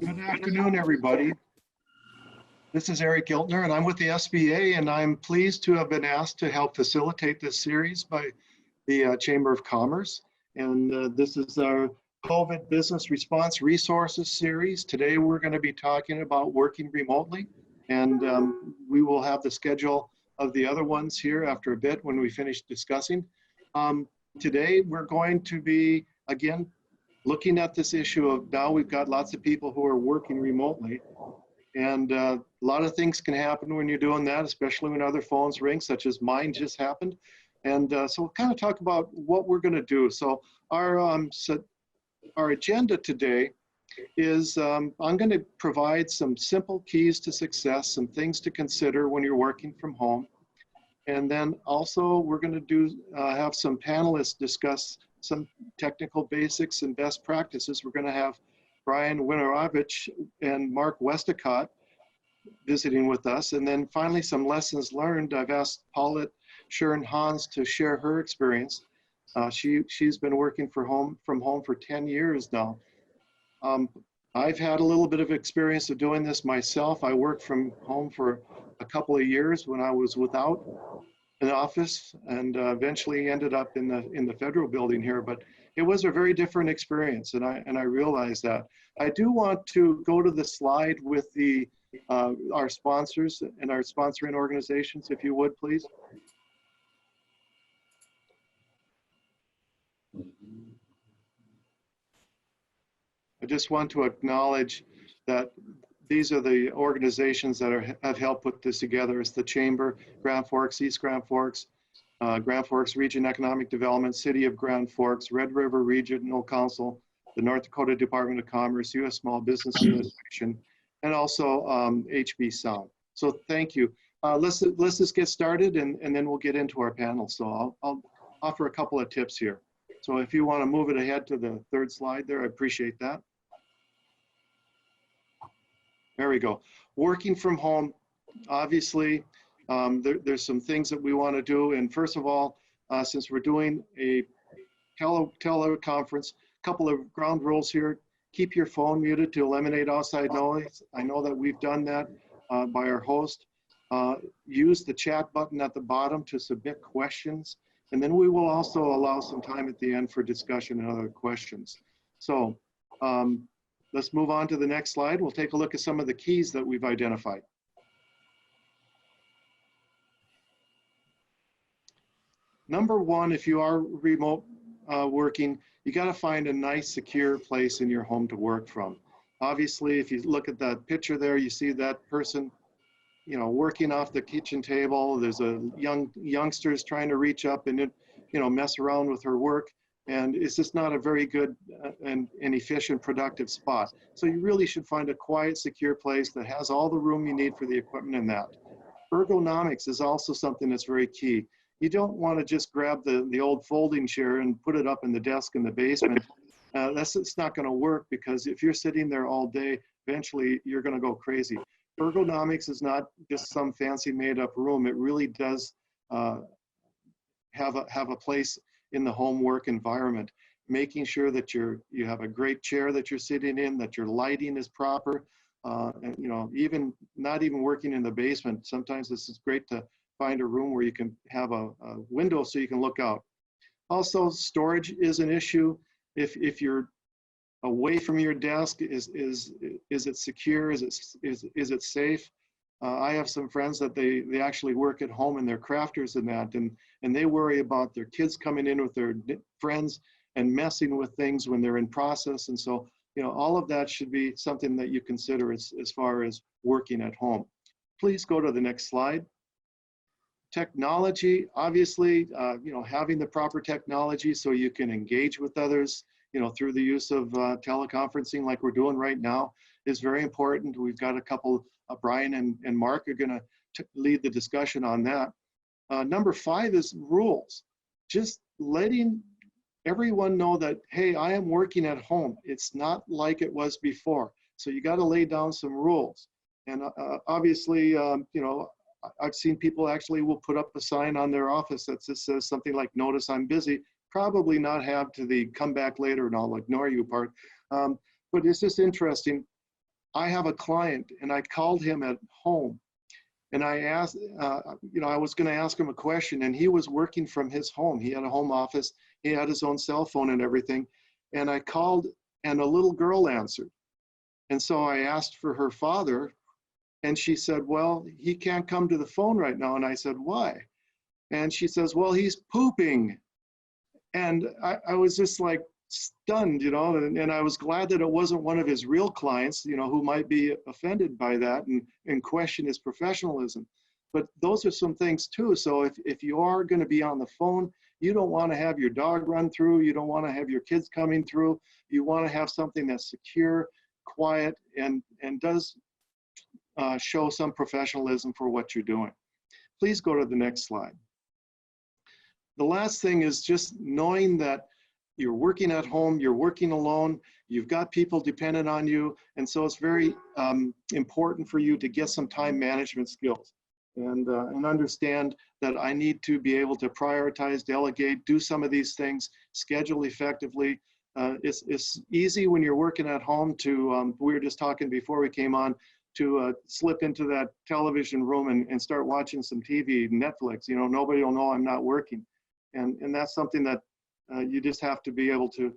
Good afternoon, everybody. This is Eric Giltner, and I'm with the SBA, and I'm pleased to have been asked to help facilitate this series by the Chamber of Commerce. And this is our COVID Business Response Resources series. Today, we're going to be talking about working remotely, and we will have the schedule of the other ones here after a bit when we finish discussing. Today, we're going to be, again, looking at this issue of now we've got lots of people who are working remotely, and a lot of things can happen when you're doing that, especially when other phones ring, such as mine just happened. And so we'll kind of talk about what we're going to do. So our agenda today is I'm going to provide some simple keys to success, some things to consider when you're working from home. And then also we're going to do have some panelists discuss some technical basics and best practices. We're going to have Brian Winorovich and Mark Westacott visiting with us. And then finally, some lessons learned. I've asked Paulette Hans to share her experience. She's been working from home for 10 years now. I've had a little bit of experience of doing this myself. I worked from home for a couple of years when I was without an office, and eventually ended up in the federal building here. But it was a very different experience, and I realized that. I do want to go to the slide with the our sponsors and our sponsoring organizations, if you would, please. I just want to acknowledge that these are the organizations that have helped put this together. It's the Chamber, Grand Forks, East Grand Forks, Grand Forks Region Economic Development, City of Grand Forks, Red River Regional Council, the North Dakota Department of Commerce, U.S. Small Business Administration, and also HB Sound. So thank you. Let's just get started, and then we'll get into our panel. So I'll offer a couple of tips here. So if you want to move it ahead to the third slide there, I appreciate that. There we go. Working from home, obviously, there's some things that we want to do. And first of all, since we're doing a teleconference, a couple of ground rules here. Keep your phone muted to eliminate outside noise. I know that we've done that by our host. Use the chat button at the bottom to submit questions. And then we will also allow some time at the end for discussion and other questions. So let's move on to the next slide. We'll take a look at some of the keys that we've identified. Number one, if you are remote working, you got to find a nice, secure place in your home to work from. Obviously, if you look at that picture there, you see that person, you know, working off the kitchen table. There's a youngsters trying to reach up and, you know, mess around with her work. And it's just not a very good and efficient, productive spot. So you really should find a quiet, secure place that has all the room you need for the equipment in that. Ergonomics is also something that's very key. You don't want to just grab the old folding chair and put it up in the desk in the basement. It's not going to work, because if you're sitting there all day, eventually you're going to go crazy. Ergonomics is not just some fancy made up room. It really does have a place in the home work environment, making sure that you have a great chair that you're sitting in, that your lighting is proper, and, you know, even not even working in the basement. Sometimes this is great to find a room where you can have a window so you can look out. Also, storage is an issue. If you're away from your desk, is it secure? Is it safe? I have some friends that they actually work at home and they're crafters in that, and they worry about their kids coming in with their friends and messing with things when they're in process. And so, you know, all of that should be something that you consider as far as working at home. Please go to the next slide. Technology, obviously, you know, having the proper technology so you can engage with others, you know, through the use of teleconferencing like we're doing right now is very important. We've got a couple, Brian and Mark are going to lead the discussion on that. Number 5 is rules. Just letting everyone know that, hey, I am working at home. It's not like it was before. So you got to lay down some rules. And obviously, you know, I've seen people actually will put up a sign on their office that just says something like, notice I'm busy, probably not have to the come back later and I'll ignore you part. But it's just interesting. I have a client, and I called him at home, and I asked, I was going to ask him a question, and he was working from his home. He had a home office. He had his own cell phone and everything. And I called, and a little girl answered. And so I asked for her father, and she said, well, he can't come to the phone right now. And I said, why? And she says, well, he's pooping. And I was just like stunned, and I was glad that it wasn't one of his real clients, who might be offended by that and question his professionalism. But those are some things too. So if you are going to be on the phone, you don't want to have your dog run through, you don't want to have your kids coming through, you want to have something that's secure, quiet, and does show some professionalism for what you're doing. Please go to the next slide. The last thing is just knowing that you're working at home, you're working alone, you've got people dependent on you, and so it's very important for you to get some time management skills and understand that I need to be able to prioritize, delegate, do some of these things, schedule effectively. It's easy when you're working at home to, we were just talking before we came on, to slip into that television room and start watching some TV, Netflix. Nobody will know I'm not working. And that's something that you just have to be able to,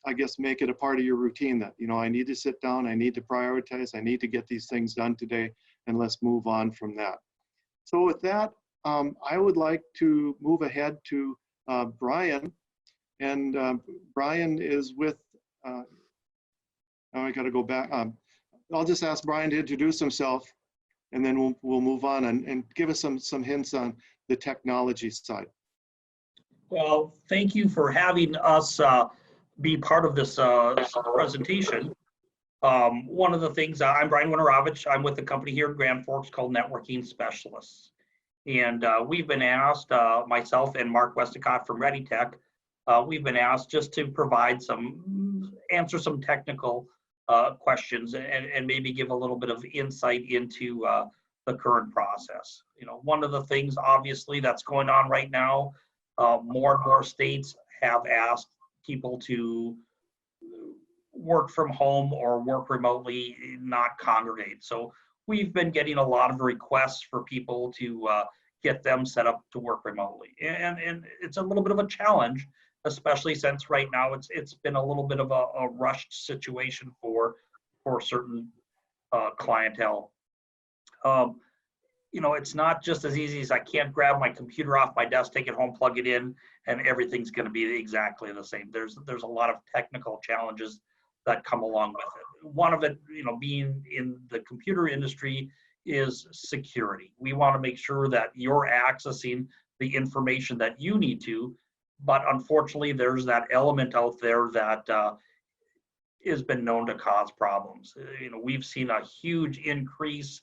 I guess, make it a part of your routine that, I need to sit down, I need to prioritize, I need to get these things done today, and let's move on from that. So with that, I would like to move ahead to Brian. And Brian is with, now I gotta go back. I'll just ask Brian to introduce himself, and then we'll move on and give us some hints on the technology side. Well, thank you for having us be part of this presentation. One of the things, I'm Brian Winorovich. I'm with a company here in Grand Forks called Networking Specialists. And we've been asked, myself and Mark Westacott from ReadyTech, we've been asked just to provide answer some technical questions and maybe give a little bit of insight into the current process. One of the things obviously that's going on right now, more and more states have asked people to work from home or work remotely, not congregate. So we've been getting a lot of requests for people to get them set up to work remotely. And it's a little bit of a challenge, especially since right now it's been a little bit of a rushed situation for certain clientele. It's not just as easy as I can't grab my computer off my desk, take it home, plug it in, and everything's going to be exactly the same. There's a lot of technical challenges that come along with it. One of it, being in the computer industry, is security. We want to make sure that you're accessing the information that you need to, but unfortunately, there's that element out there that has been known to cause problems. We've seen a huge increase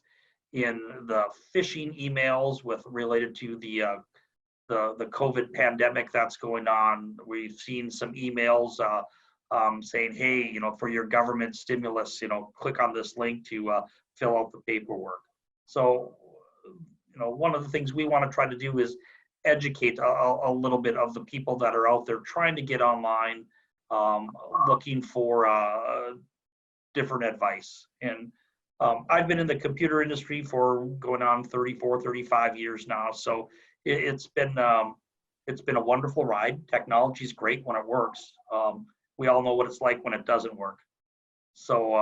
in the phishing emails related to the COVID pandemic that's going on. We've seen some emails saying, hey, for your government stimulus, click on this link to fill out the paperwork. So, one of the things we want to try to do is educate a little bit of the people that are out there trying to get online, looking for different advice. And I've been in the computer industry for going on 34, 35 years now. So it's been a wonderful ride. Technology is great when it works. We all know what it's like when it doesn't work. So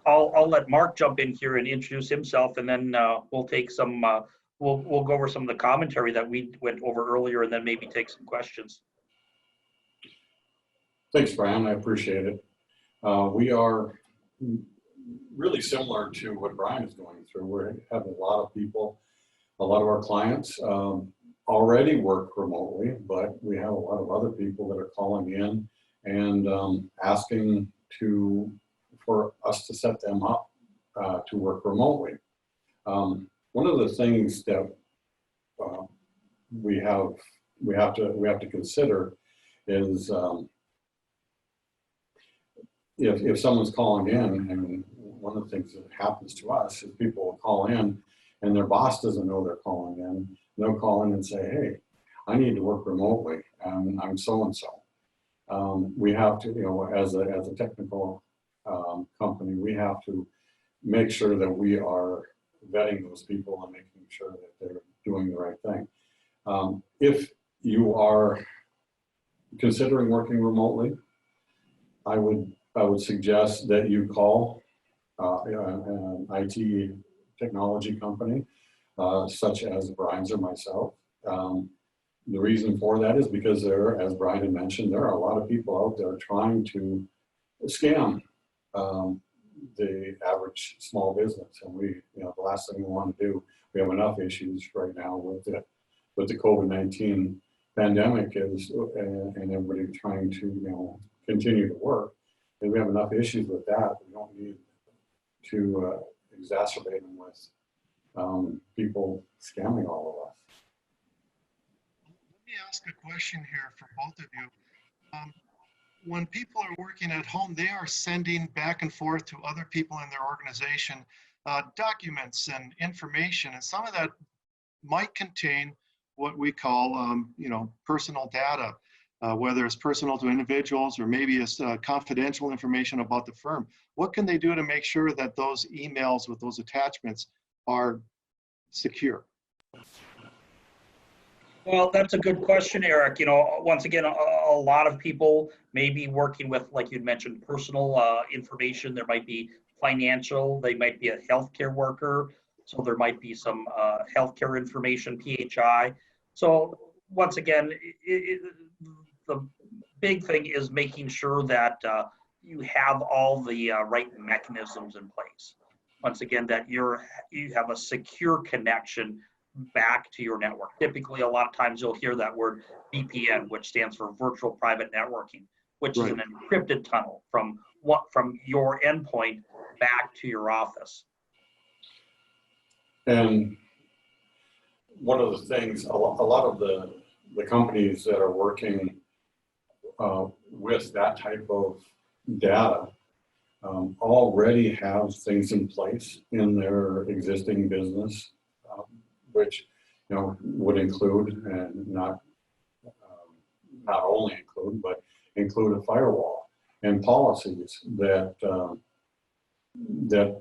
I'll let Mark jump in here and introduce himself, and then we'll take some, we'll go over some of the commentary that we went over earlier, and then maybe take some questions. Thanks, Brian. I appreciate it. We are really similar to what Brian is going through. We have a lot of people, a lot of our clients already work remotely, but we have a lot of other people that are calling in and asking for us to set them up to work remotely. One of the things that we have to consider is if someone's calling in, and one of the things that happens to us is people will call in and their boss doesn't know they're calling in. They'll call in and say, hey, I need to work remotely and I'm so-and-so. We have to, as a technical company, we have to make sure that we are vetting those people and making sure that they're doing the right thing. If you are considering working remotely, I would suggest that you call an IT technology company, such as Brian's or myself. The reason for that is because there, as Brian had mentioned, there are a lot of people out there trying to scam the average small business. And the last thing we want to do, we have enough issues right now with the COVID-19 pandemic and everybody trying to, continue to work. And we have enough issues with that. We don't need to exacerbate them with people scamming all of us. Let me ask a question here for both of you. When people are working at home, they are sending back and forth to other people in their organization documents and information, and some of that might contain what we call, personal data, whether it's personal to individuals or maybe it's confidential information about the firm. What can they do to make sure that those emails with those attachments are secure? Well, that's a good question, Eric. Once again, a lot of people may be working with, like you'd mentioned, personal information. There might be financial, they might be a healthcare worker. So there might be some healthcare information, PHI. So once again, the big thing is making sure that you have all the right mechanisms in place. Once again, that you have a secure connection back to your network. Typically, a lot of times you'll hear that word VPN, which stands for virtual private networking, which Right. is an encrypted tunnel from your endpoint back to your office. And one of the things, a lot of the companies that are working with that type of data already have things in place in their existing business, which would include, and not only include, but include a firewall and policies that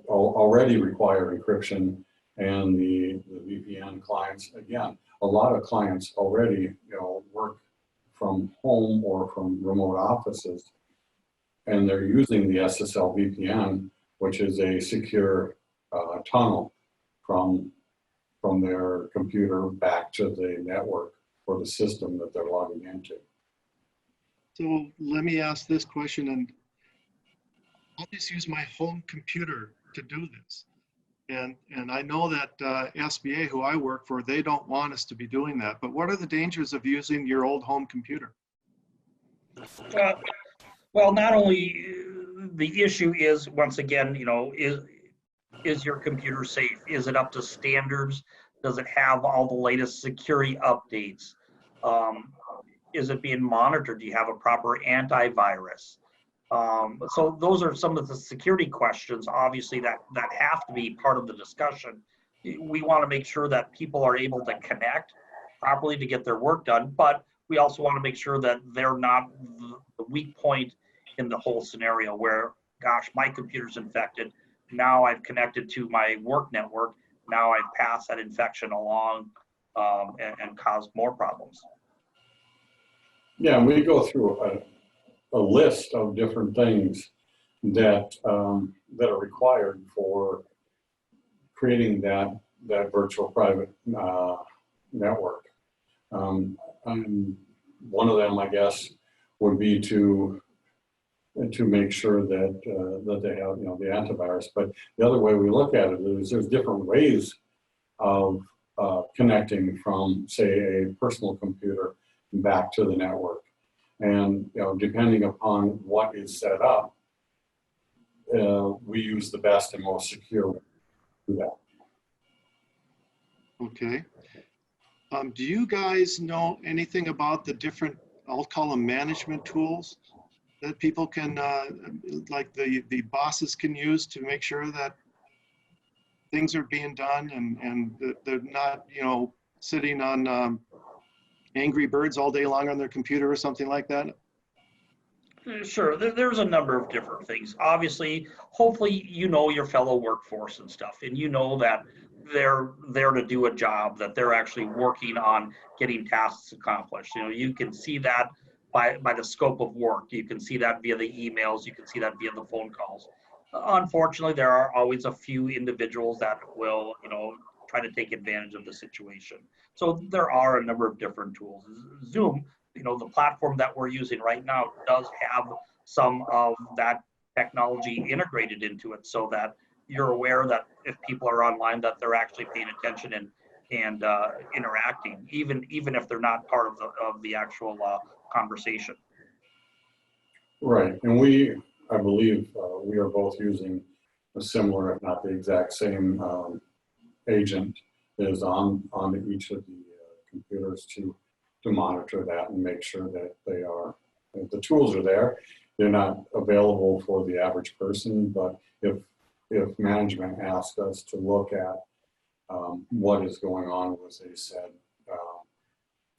already require encryption. And the VPN clients, again, a lot of clients already work from home or from remote offices, and they're using the SSL VPN, which is a secure tunnel from their computer back to the network or the system that they're logging into. So let me ask this question, and I'll just use my home computer to do this. And I know that SBA, who I work for, they don't want us to be doing that. But what are the dangers of using your old home computer? Well, not only the issue is, once again, is your computer safe? Is it up to standards? Does it have all the latest security updates? Is it being monitored? Do you have a proper antivirus? So those are some of the security questions, obviously, that have to be part of the discussion. We want to make sure that people are able to connect properly to get their work done, but we also want to make sure that they're not the weak point in the whole scenario where, gosh, my computer's infected. Now I've connected to my work network. Now I've passed that infection along and caused more problems. Yeah, we go through a list of different things that that are required for creating that virtual private network. And one of them, I guess, would be to make sure that they have the antivirus. But the other way we look at it is there's different ways of connecting from, say, a personal computer back to the network. And depending upon what is set up, we use the best and most secure way to do that. Okay. Do you guys know anything about the different, I'll call them management tools that people can, like the bosses can use to make sure that things are being done and that they're not, sitting on Angry Birds all day long on their computer or something like that? Sure, there's a number of different things. Obviously, hopefully, you know your fellow workforce and stuff, and you know that they're there to do a job, that they're actually working on getting tasks accomplished. You know, you can see that by the scope of work. You can see that via the emails. You can see that via the phone calls. Unfortunately, there are always a few individuals that will, you know, try to take advantage of the situation. So there are a number of different tools. Zoom, you know, the platform that we're using right now does have some of that technology integrated into it, so that you're aware that if people are online, that they're actually paying attention and interacting, even if they're not part of the actual conversation. Right, and I believe, we are both using a similar, if not the exact same, agent is on each of the computers to monitor that and make sure that the tools are there. They're not available for the average person, but if management asks us to look at what is going on with a said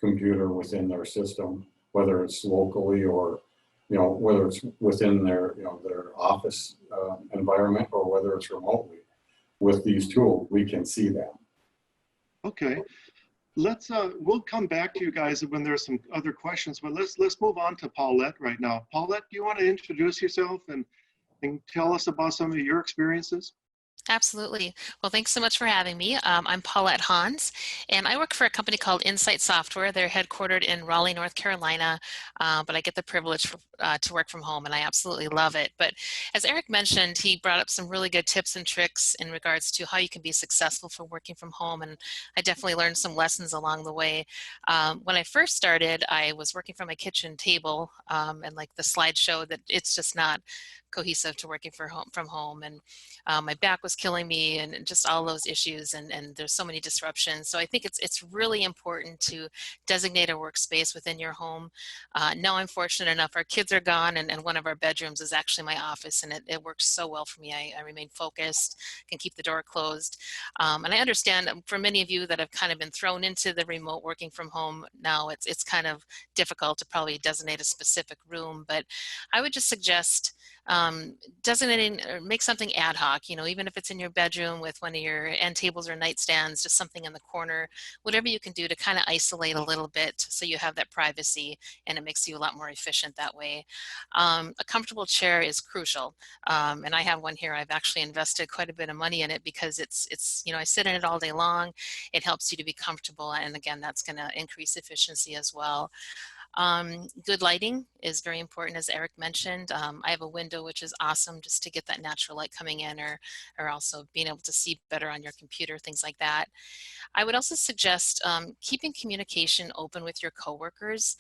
computer within their system, whether it's locally or, you know, whether it's within their, you know, their office environment or whether it's remotely, with these tools, we can see that. Okay. We'll come back to you guys when there's some other questions, but let's move on to Paulette right now. Paulette, do you want to introduce yourself and tell us about some of your experiences? Absolutely. Well, thanks so much for having me. I'm Paulette Hans, and I work for a company called Insight Software. They're headquartered in Raleigh, North Carolina, but I get the privilege to work from home, and I absolutely love it. But as Eric mentioned, he brought up some really good tips and tricks in regards to how you can be successful for working from home, and I definitely learned some lessons along the way. When I first started, I was working from my kitchen table, and like the slide showed that it's just not cohesive to working from home, and my back was killing me, and just all those issues, and there's so many disruptions. So I think it's really important to designate a workspace within your home. Now I'm fortunate enough, our kids are gone, and one of our bedrooms is actually my office, and it works so well for me. I remain focused, can keep the door closed, and I understand for many of you that have kind of been thrown into the remote working from home now, it's kind of difficult to probably designate a specific room, but I would just suggest designating or make something ad hoc, you know, even if it's in your bedroom with one of your end tables or nightstands, just something in the corner, whatever you can do to kind of isolate a little bit so you have that privacy, and it makes you a lot more efficient that way. A comfortable chair is crucial, and I have one here. I've actually invested quite a bit of money in it because it's you know, I sit in it all day long. It helps you to be comfortable, and again, that's going to increase efficiency as well. Good lighting is very important, as Eric mentioned. I have a window, which is awesome just to get that natural light coming in, or also being able to see better on your computer, things like that. I would also suggest keeping communication open with your coworkers,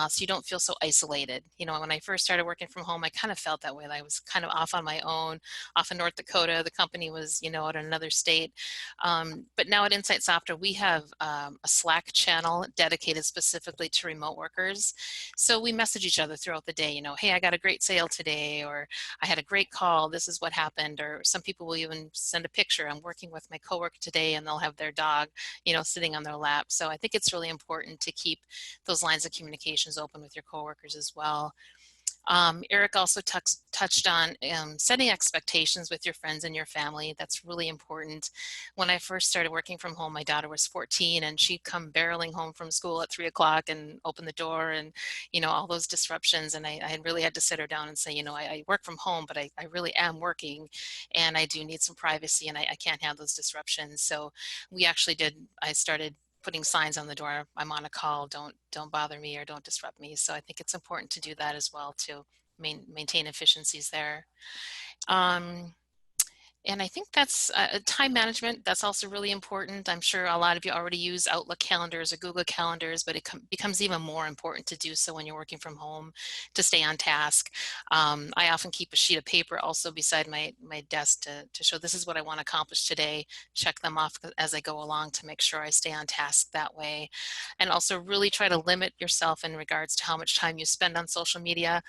so you don't feel so isolated. You know, when I first started working from home, I kind of felt that way. I was kind of off on my own, off in North Dakota. The company was, you know, out in another state. But now at Insight Software, we have a Slack channel dedicated specifically to remote workers. So we message each other throughout the day, you know, hey, I got a great sale today, or I had a great call, this is what happened. Or some people will even send a picture, I'm working with my coworker today, and they'll have their dog, you know, sitting on their lap. So I think it's really important to keep those lines of communications open with your coworkers as well. Eric also touched on setting expectations with your friends and your family. That's really important. When I first started working from home, my daughter was 14, and she'd come barreling home from school at 3 o'clock and open the door, and, you know, all those disruptions. And I really had to sit her down and say, you know, I work from home, but I really am working, and I do need some privacy, and I can't have those disruptions. So I started putting signs on the door, I'm on a call, don't bother me, or don't disrupt me. So I think it's important to do that as well to maintain efficiencies there. And I think that's time management. That's also really important. I'm sure a lot of you already use Outlook calendars or Google calendars, but it becomes even more important to do so when you're working from home to stay on task. I often keep a sheet of paper also beside my desk to show this is what I want to accomplish today, check them off as I go along to make sure I stay on task that way. And also really try to limit yourself in regards to how much time you spend on social media.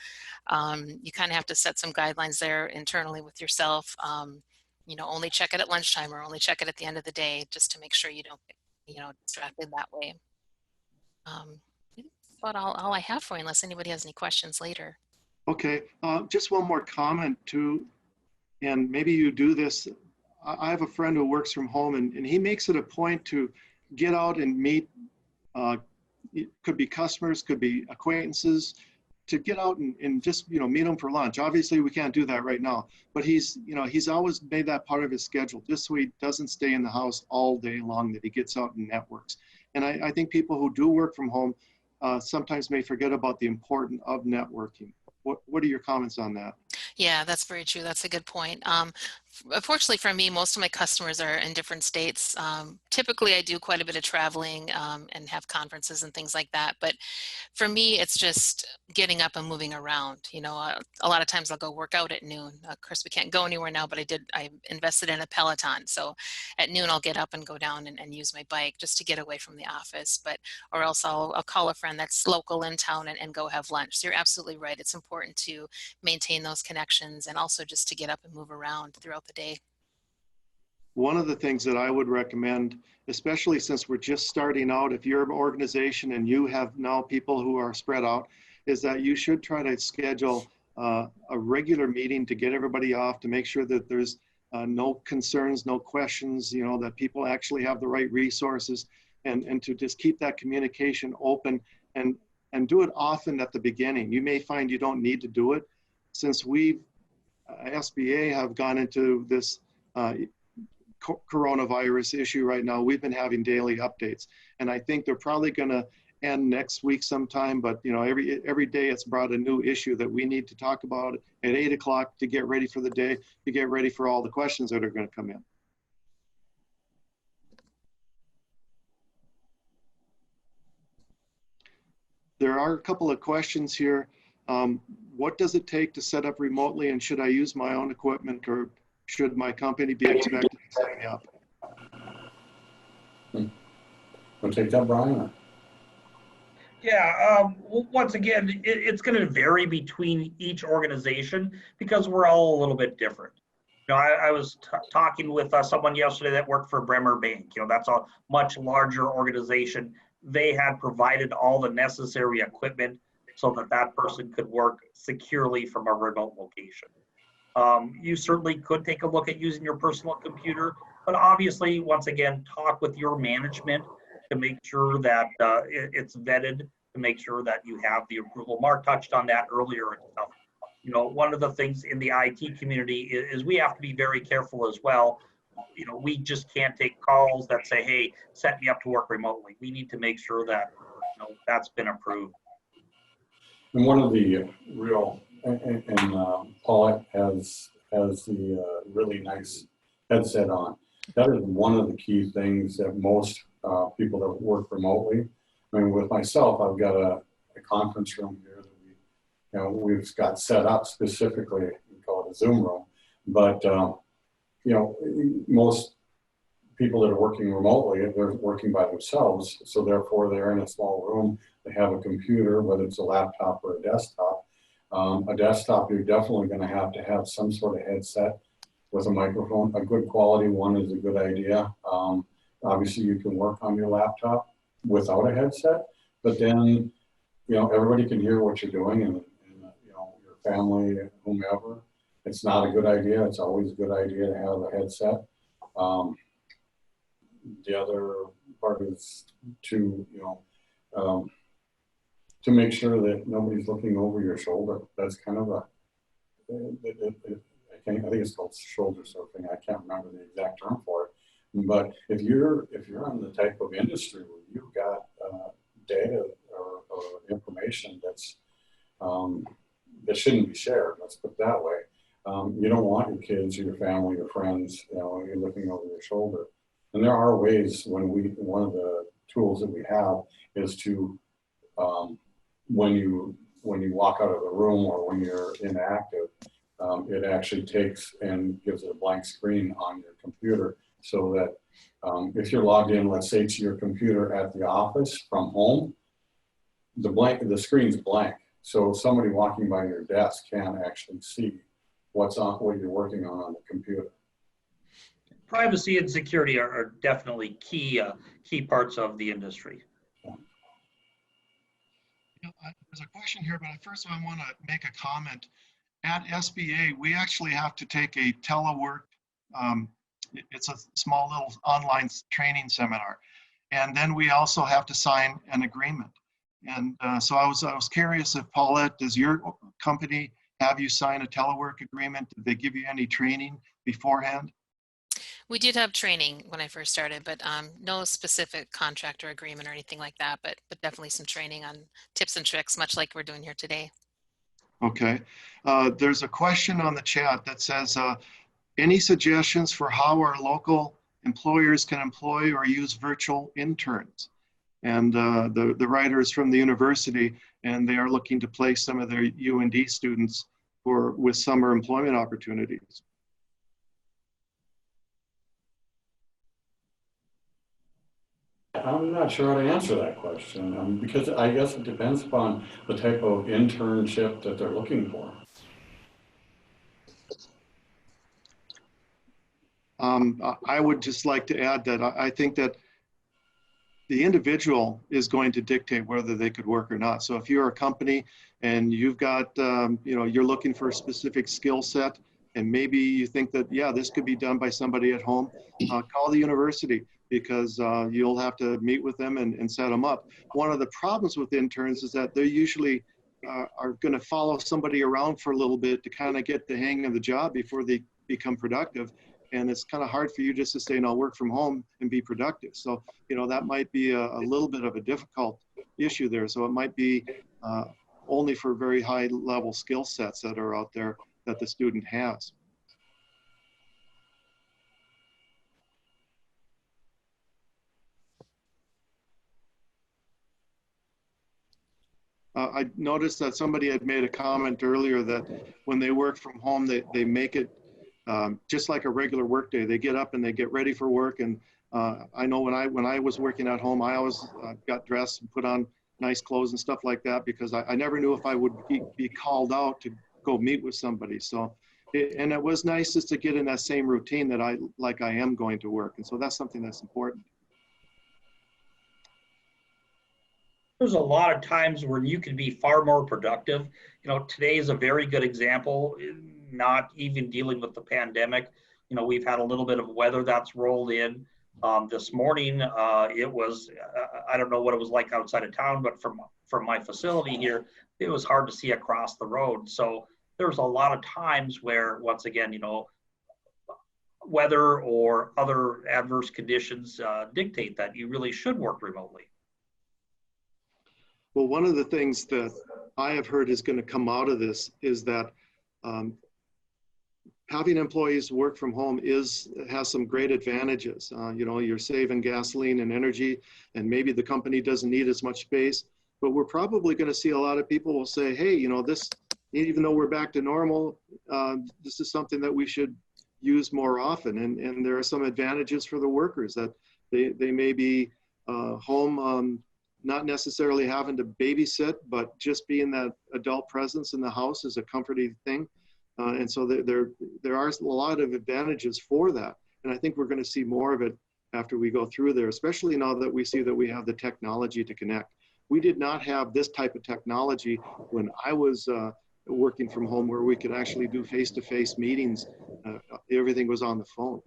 You kind of have to set some guidelines there internally with yourself. You know, only check it at lunchtime, or only check it at the end of the day, just to make sure you don't get, you know, distracted that way. I think that's about all I have for you, unless anybody has any questions later. Okay, just one more comment too, and maybe you do this. I have a friend who works from home, and he makes it a point to get out and meet, it could be customers, could be acquaintances, to get out and just, meet them for lunch. Obviously, we can't do that right now, but he's always made that part of his schedule, just so he doesn't stay in the house all day long, that he gets out and networks. And I think people who do work from home sometimes may forget about the importance of networking. What are your comments on that? Yeah, that's very true. That's a good point. Fortunately for me, most of my customers are in different states. Typically, I do quite a bit of traveling and have conferences and things like that. But for me, it's just getting up and moving around. A lot of times I'll go work out at noon. Of course, we can't go anywhere now, but I invested in a Peloton. So at noon, I'll get up and go down and use my bike just to get away from the office. Or else I'll call a friend that's local in town and go have lunch. So you're absolutely right. It's important to maintain those connections and also just to get up and move around throughout the day. One of the things that I would recommend, especially since we're just starting out, if you're an organization and you have now people who are spread out, is that you should try to schedule a regular meeting to get everybody off, to make sure that there's no concerns, no questions, that people actually have the right resources, and to just keep that communication open and do it often at the beginning. You may find you don't need to do it. Since we, SBA, have gone into this coronavirus issue right now, we've been having daily updates, and I think they're probably going to end next week sometime. But every day it's brought a new issue that we need to talk about at 8 o'clock to get ready for the day, to get ready for all the questions that are going to come in. There are a couple of questions here. What does it take to set up remotely, and should I use my own equipment, or should my company be expected to set me up? Want to take that, Brian? Yeah, once again, it's going to vary between each organization because we're all a little bit different. I was talking with someone yesterday that worked for Bremer Bank. That's a much larger organization. They had provided all the necessary equipment so that person could work securely from a remote location. You certainly could take a look at using your personal computer, but obviously, once again, talk with your management to make sure that it's vetted, to make sure that you have the approval. Mark touched on that earlier and stuff. One of the things in the IT community is we have to be very careful as well. We just can't take calls that say, hey, set me up to work remotely. We need to make sure that that's been approved. And one of the real, and Paulette has the really nice headset on. That is one of the key things that most people that work remotely. I mean, with myself, I've got a conference room here that we've got set up specifically. We call it a Zoom room, but most people that are working remotely, they're working by themselves, so therefore they're in a small room. They have a computer, whether it's a laptop or a desktop. A desktop, you're definitely going to have some sort of headset with a microphone. A good quality one is a good idea. Obviously, you can work on your laptop without a headset, but then everybody can hear what you're doing, and your family, whomever. It's not a good idea. It's always a good idea to have a headset. The other part is to make sure that nobody's looking over your shoulder. That's kind of I think it's called shoulder surfing. I can't remember the exact term for it. But if you're in the type of industry where you've got data or information that's that shouldn't be shared, let's put it that way. You don't want your kids or your family or friends, you're looking over your shoulder. And there are ways one of the tools that we have is to, when you walk out of the room or when you're inactive, it actually takes and gives it a blank screen on your computer, so that if you're logged in, let's say, to your computer at the office from home, the screen's blank. So somebody walking by your desk can't actually see what you're working on the computer. Privacy and security are definitely key parts of the industry. There's a question here, but first I want to make a comment. At SBA, we actually have to take a telework. It's a small little online training seminar, and then we also have to sign an agreement. And so I was curious if Paulette, does your company have you sign a telework agreement? Did they give you any training beforehand? We did have training when I first started, but no specific contract or agreement or anything like that, but definitely some training on tips and tricks, much like we're doing here today. Okay. There's a question on the chat that says, any suggestions for how our local employers can employ or use virtual interns? And the writer is from the university, and they are looking to place some of their UND students with summer employment opportunities. I'm not sure how to answer that question because I guess it depends upon the type of internship that they're looking for. I would just like to add that I think that the individual is going to dictate whether they could work or not. So if you're a company and you've got, you're looking for a specific skill set, and maybe you think that, yeah, this could be done by somebody at home, call the university, because you'll have to meet with them and set them up. One of the problems with interns is that they usually are going to follow somebody around for a little bit to kind of get the hang of the job before they become productive. And it's kind of hard for you just to say, no, work from home and be productive. So, that might be a little bit of a difficult issue there. So it might be only for very high level skill sets that are out there that the student has. I noticed that somebody had made a comment earlier that when they work from home, they make it just like a regular work day. They get up and they get ready for work. And I know when I was working at home, I always got dressed and put on nice clothes and stuff like that, because I never knew if I would be called out to go meet with somebody. So, and it was nice just to get in that same routine that I am going to work. And so that's something that's important. There's a lot of times where you can be far more productive. Today is a very good example, not even dealing with the pandemic. We've had a little bit of weather that's rolled in. This morning, it was, I don't know what it was like outside of town, but from my facility here, it was hard to see across the road. So there's a lot of times where, once again, weather or other adverse conditions dictate that you really should work remotely. Well, one of the things that I have heard is going to come out of this is that having employees work from home has some great advantages. You're saving gasoline and energy, and maybe the company doesn't need as much space, but we're probably going to see a lot of people will say, hey, this, even though we're back to normal, this is something that we should use more often. And there are some advantages for the workers that they may be home, not necessarily having to babysit, but just being that adult presence in the house is a comforting thing. And so there are a lot of advantages for that. And I think we're going to see more of it after we go through there, especially now that we see that we have the technology to connect. We did not have this type of technology when I was working from home, where we could actually do face-to-face meetings. Everything was on the phone.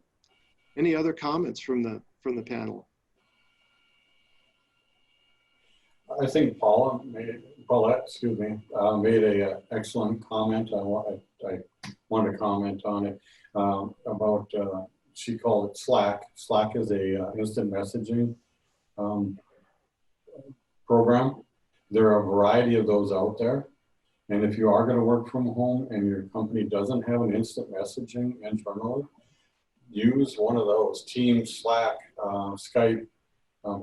Any other comments from the panel? I think Paulette made an excellent comment. I wanted to comment on it about, she called it Slack. Slack is a instant messaging program. There are a variety of those out there. And if you are going to work from home and your company doesn't have an instant messaging internally, use one of those, Teams, Slack, Skype,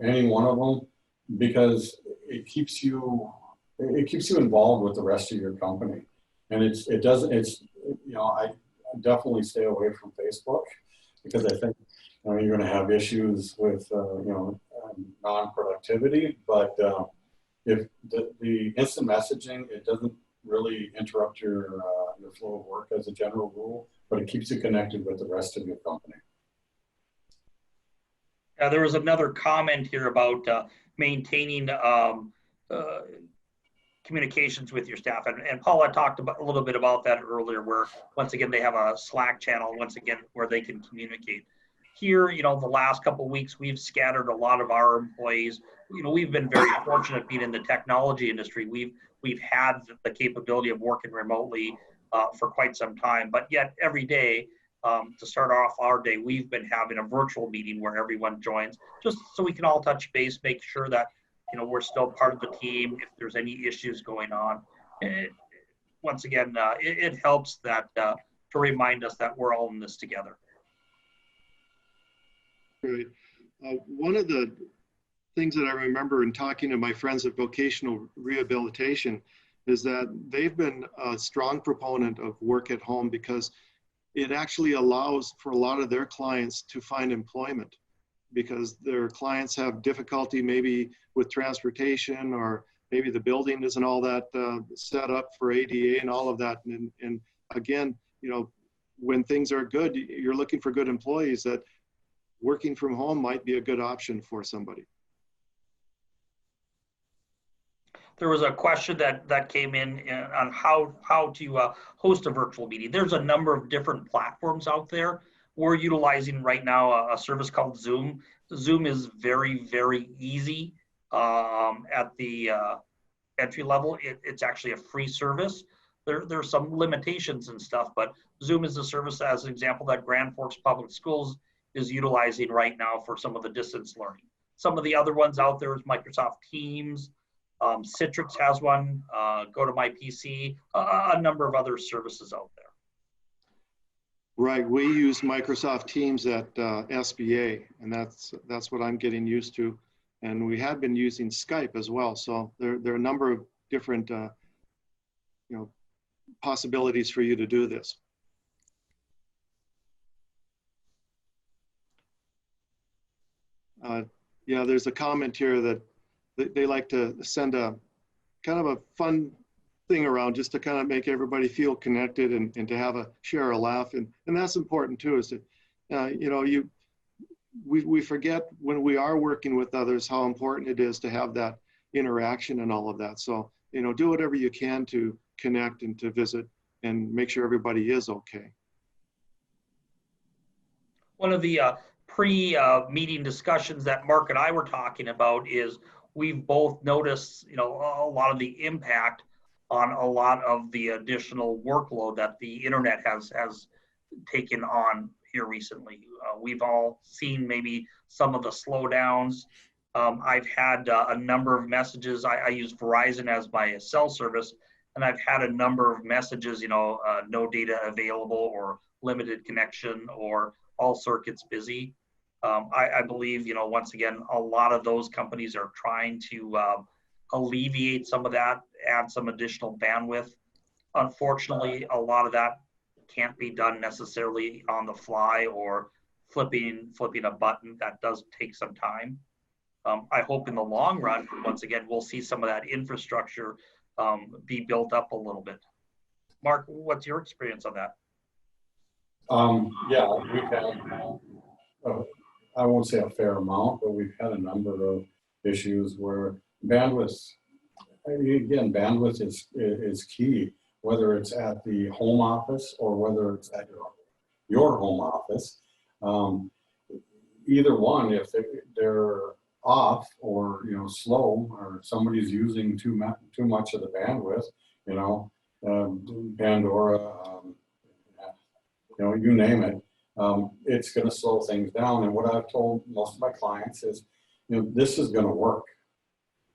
any one of them, because it keeps you involved with the rest of your company. And I definitely stay away from Facebook, because I think you're going to have issues with non-productivity. But if the instant messaging, it doesn't really interrupt your flow of work as a general rule, but it keeps you connected with the rest of your company. There was another comment here about maintaining communications with your staff. And Paula talked about a little bit about that earlier, where once again, they have a Slack channel, once again, where they can communicate. Here, the last couple of weeks, we've scattered a lot of our employees. We've been very fortunate being in the technology industry. We've had the capability of working remotely for quite some time, but yet every day, to start off our day, we've been having a virtual meeting where everyone joins, just so we can all touch base, make sure that we're still part of the team if there's any issues going on. Once again, it helps that to remind us that we're all in this together. Great. One of the things that I remember in talking to my friends at vocational rehabilitation is that they've been a strong proponent of work at home because it actually allows for a lot of their clients to find employment, because their clients have difficulty maybe with transportation, or maybe the building isn't all that set up for ADA and all of that. And again, when things are good, you're looking for good employees, that working from home might be a good option for somebody. There was a question that came in on how to host a virtual meeting. There's a number of different platforms out there. We're utilizing right now a service called Zoom. Zoom is very, very easy at the entry level. It's actually a free service. There's some limitations and stuff, but Zoom is a service, as an example, that Grand Forks Public Schools is utilizing right now for some of the distance learning. Some of the other ones out there is Microsoft Teams. Citrix has one, Go to My PC, a number of other services out there. Right, we use Microsoft Teams at SBA, and that's what I'm getting used to. And we had been using Skype as well. So there are a number of different possibilities for you to do this. Yeah, there's a comment here that they like to send a kind of a fun thing around, just to kind of make everybody feel connected and to have share a laugh. And that's important too, is that, we forget when we are working with others how important it is to have that interaction and all of that. So, do whatever you can to connect and to visit and make sure everybody is okay. One of the pre-meeting discussions that Mark and I were talking about is we've both noticed, a lot of the impact on a lot of the additional workload that the internet has taken on here recently. We've all seen maybe some of the slowdowns. I've had a number of messages. I use Verizon as my cell service, and I've had a number of messages, no data available, or limited connection, or all circuits busy. I believe, once again, a lot of those companies are trying to alleviate some of that, add some additional bandwidth. Unfortunately, a lot of that can't be done necessarily on the fly or flipping a button. That does take some time. I hope in the long run, once again, we'll see some of that infrastructure be built up a little bit. Mark, what's your experience on that? Yeah, we've had, I won't say a fair amount, but we've had a number of issues where bandwidth, again, bandwidth is key, whether it's at the home office or whether it's at your home office. Either one, if they're off or slow, or somebody's using too much of the bandwidth, Pandora, you name it, it's going to slow things down. And what I've told most of my clients is, this is going to work.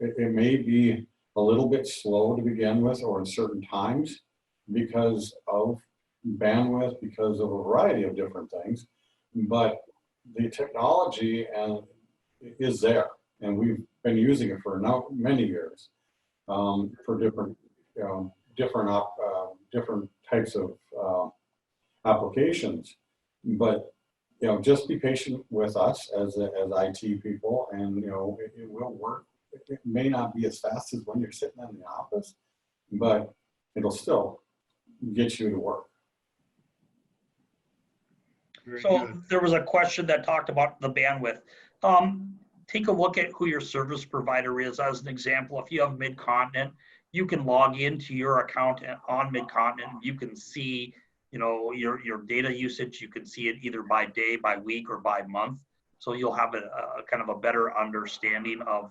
It may be a little bit slow to begin with, or in certain times, because of bandwidth, because of a variety of different things, but the technology is there, and we've been using it for many years for different types of applications. But just be patient with us as IT people, and it will work. It may not be as fast as when you're sitting in the office, but it'll still get you to work. So there was a question that talked about the bandwidth. Take a look at who your service provider is. As an example, if you have Mid-Continent, you can log into your account on Midcontinent. You can see, you know, your data usage. You can see it either by day, by week, or by month. So you'll have a kind of a better understanding of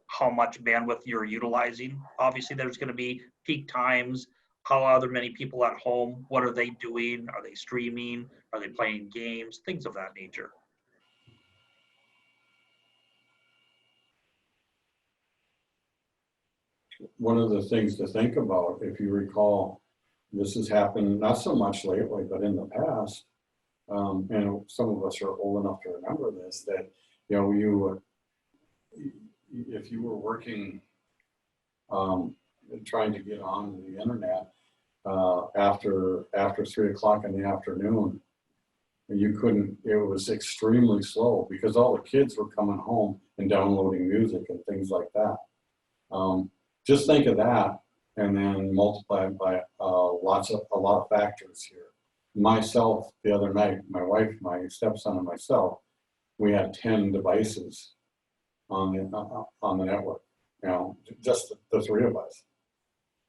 how much bandwidth you're utilizing. Obviously, there's going to be peak times. How are there many people at home? What are they doing? Are they streaming? Are they playing games? Things of that nature. One of the things to think about, if you recall, this has happened not so much lately, but in the past, and some of us are old enough to remember this, that, you know, if you were working, trying to get on the internet after 3 o'clock in the afternoon, you couldn't, it was extremely slow because all the kids were coming home and downloading music and things like that. Just think of that and then multiply it by a lot of factors here. Myself, the other night, my wife, my stepson, and myself, we had 10 devices on the network. You know, just the three of us.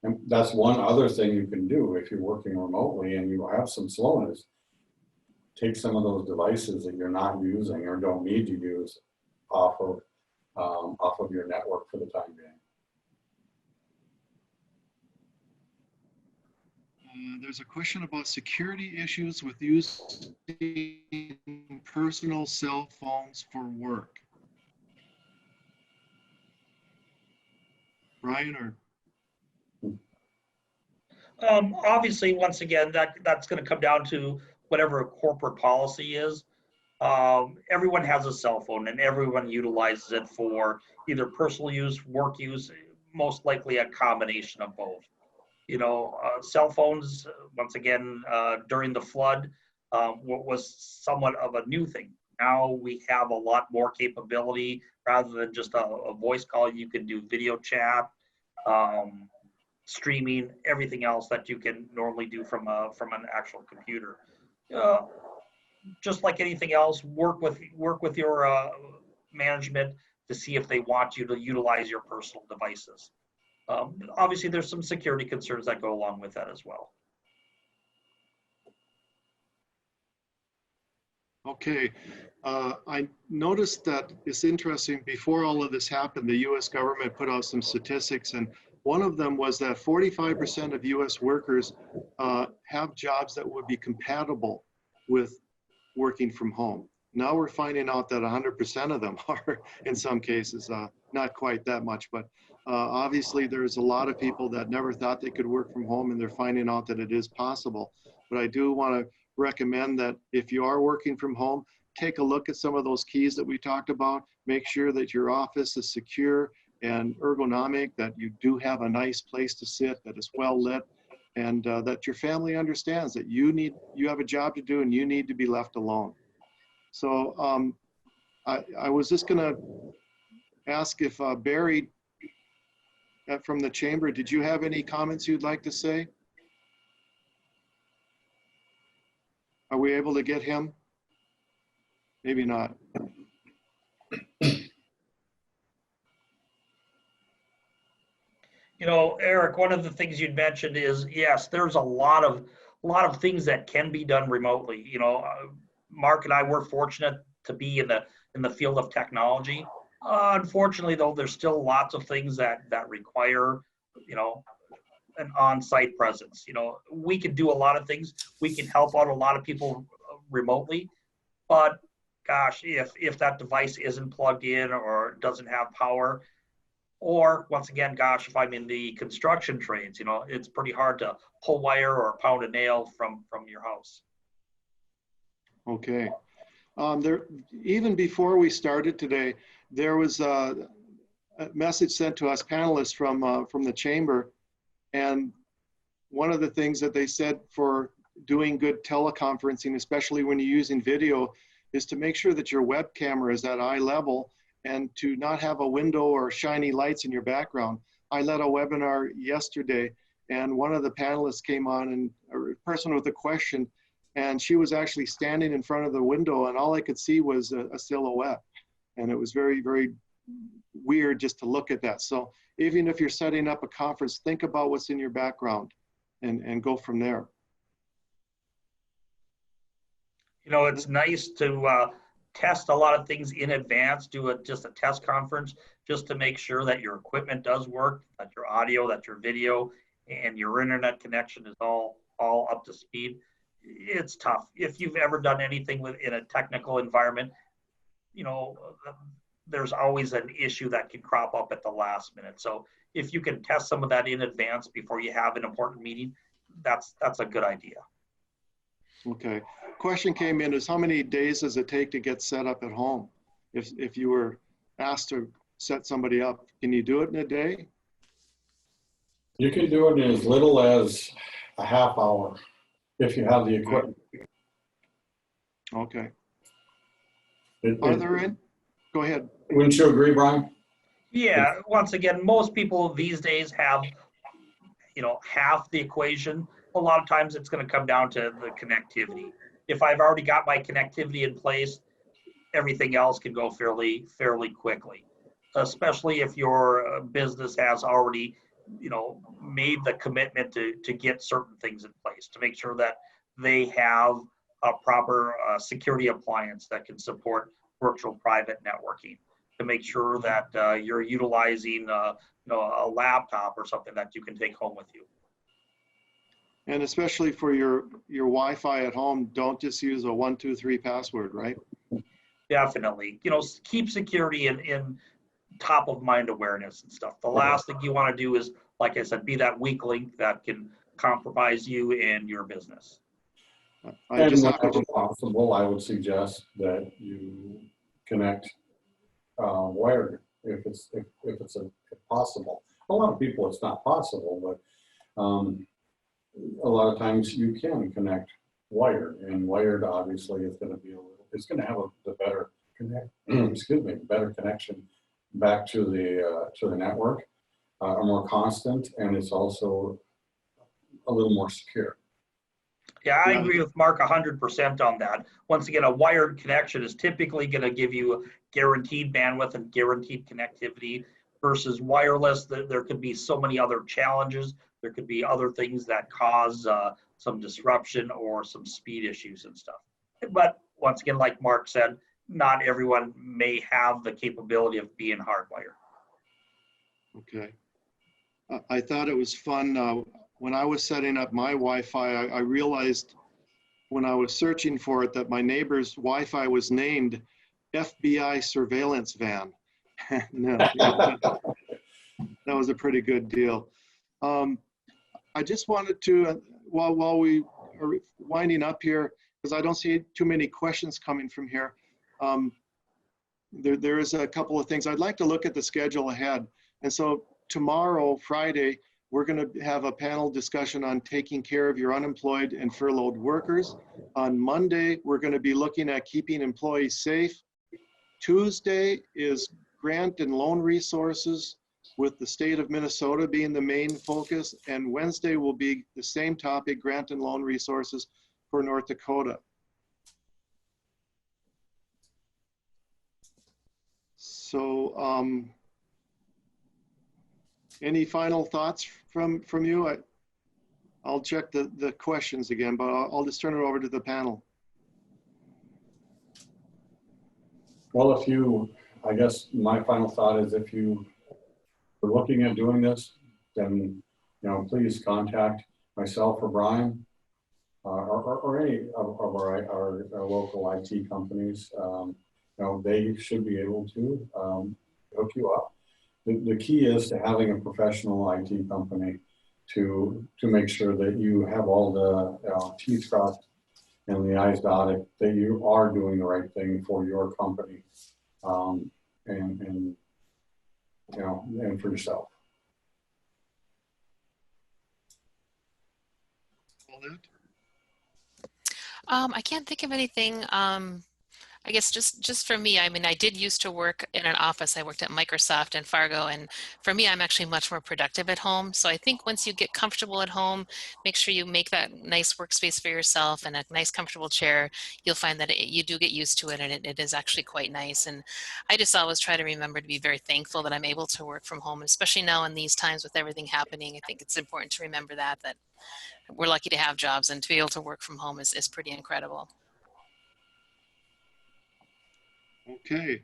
And that's one other thing you can do if you're working remotely and you have some slowness. Take some of those devices that you're not using or don't need to use off of your network for the time being. There's a question about security issues with using personal cell phones for work. Brian, or? Obviously, once again, that's going to come down to whatever corporate policy is. Everyone has a cell phone and everyone utilizes it for either personal use, work use, most likely a combination of both. You know, cell phones, once again, during the flood, was somewhat of a new thing. Now we have a lot more capability. Rather than just a voice call, you can do video chat, streaming, everything else that you can normally do from an actual computer. Just like anything else, work with your management to see if they want you to utilize your personal devices. Obviously, there's some security concerns that go along with that as well. Okay, I noticed that it's interesting, before all of this happened, the US government put out some statistics, and one of them was that 45% of US workers have jobs that would be compatible with working from home. Now we're finding out that 100% of them are, in some cases, not quite that much, but obviously there's a lot of people that never thought they could work from home, and they're finding out that it is possible. But I do want to recommend that if you are working from home, take a look at some of those keys that we talked about. Make sure that your office is secure and ergonomic, that you do have a nice place to sit, that is well lit, and that your family understands that you have a job to do and you need to be left alone. So I was just gonna ask if Barry from the chamber, did you have any comments you'd like to say? Are we able to get him? Maybe not. You know, Eric, one of the things you'd mentioned is, yes, there's a lot of things that can be done remotely. You know, Mark and I were fortunate to be in the field of technology. Unfortunately, though, there's still lots of things that require, you know, an on-site presence. You know, we can do a lot of things. We can help out a lot of people remotely, but gosh, if that device isn't plugged in or doesn't have power, or once again, gosh, if I'm in the construction trades, you know, it's pretty hard to pull wire or pound a nail from your house. Okay. Even before we started today, there was a message sent to us panelists from the chamber, and one of the things that they said for doing good teleconferencing, especially when you're using video, is to make sure that your web camera is at eye level and to not have a window or shiny lights in your background. I led a webinar yesterday, and one of the panelists came on, and a person with a question, and she was actually standing in front of the window, and all I could see was a silhouette. And it was very, very weird just to look at that. So even if you're setting up a conference, think about what's in your background and go from there. You know, it's nice to test a lot of things in advance, do just a test conference just to make sure that your equipment does work, that your audio, that your video, and your internet connection is all up to speed. It's tough. If you've ever done anything in a technical environment, you know, there's always an issue that can crop up at the last minute. So if you can test some of that in advance before you have an important meeting, that's a good idea. Okay. Question came in is how many days does it take to get set up at home? If you were asked to set somebody up, can you do it in a day? You can do it in as little as a half hour if you have the equipment. Okay. Are there any? Go ahead. Wouldn't you agree, Brian? Yeah, once again, most people these days have, you know, half the equation. A lot of times it's going to come down to the connectivity. If I've already got my connectivity in place, everything else can go fairly quickly, especially if your business has already, you know, made the commitment to get certain things in place to make sure that they have a proper security appliance that can support virtual private networking, to make sure that you're utilizing you know, a laptop or something that you can take home with you. And especially for your Wi-Fi at home, don't just use a 123 password, right? Definitely. You know, keep security in top of mind awareness and stuff. The last thing you want to do is, like I said, be that weak link that can compromise you and your business. And whenever possible, I would suggest that you connect wired if it's possible. A lot of people, it's not possible, but a lot of times you can connect wired, and wired obviously is going to be it's going to have the better better connection back to the network, a more constant, and it's also a little more secure. Yeah, I agree with Mark 100% on that. Once again, a wired connection is typically going to give you guaranteed bandwidth and guaranteed connectivity versus wireless. There could be so many other challenges. There could be other things that cause some disruption or some speed issues and stuff. But once again, like Mark said, not everyone may have the capability of being hardwired. Okay. I thought it was fun. When I was setting up my Wi-Fi, I realized when I was searching for it that my neighbor's Wi-Fi was named FBI surveillance van. That was a pretty good deal. I just wanted to, while we are winding up here, because I don't see too many questions coming from here, there is a couple of things. I'd like to look at the schedule ahead. And so tomorrow, Friday, we're going to have a panel discussion on taking care of your unemployed and furloughed workers. On Monday, we're going to be looking at keeping employees safe. Tuesday is grant and loan resources, with the state of Minnesota being the main focus. And Wednesday will be the same topic, grant and loan resources for North Dakota. So, any final thoughts from you? I'll check the questions again, but I'll just turn it over to the panel. Well, I guess my final thought is if you are looking at doing this, then, please contact myself or Brian or any of our local IT companies. They should be able to hook you up. The key is to having a professional IT company to make sure that you have all the T's crossed and the I's dotted, that you are doing the right thing for your company and for yourself. I can't think of anything. I guess just for me, I mean, I did used to work in an office. I worked at Microsoft and Fargo, and for me, I'm actually much more productive at home. So I think once you get comfortable at home, make sure you make that nice workspace for yourself and a nice comfortable chair. You'll find that you do get used to it, and it is actually quite nice. And I just always try to remember to be very thankful that I'm able to work from home, especially now in these times with everything happening. I think it's important to remember that we're lucky to have jobs, and to be able to work from home is pretty incredible. Okay.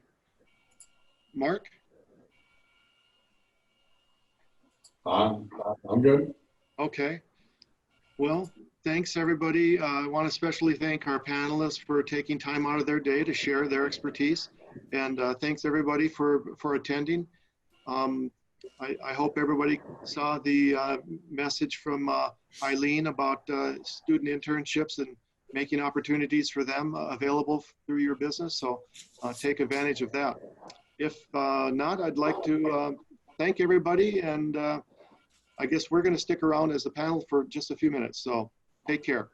Mark? I'm good. Okay. Well, thanks everybody. I want to especially thank our panelists for taking time out of their day to share their expertise. And thanks everybody for attending. I hope everybody saw the message from Eileen about student internships and making opportunities for them available through your business. So take advantage of that. If not, I'd like to thank everybody, and I guess we're going to stick around as a panel for just a few minutes. So take care.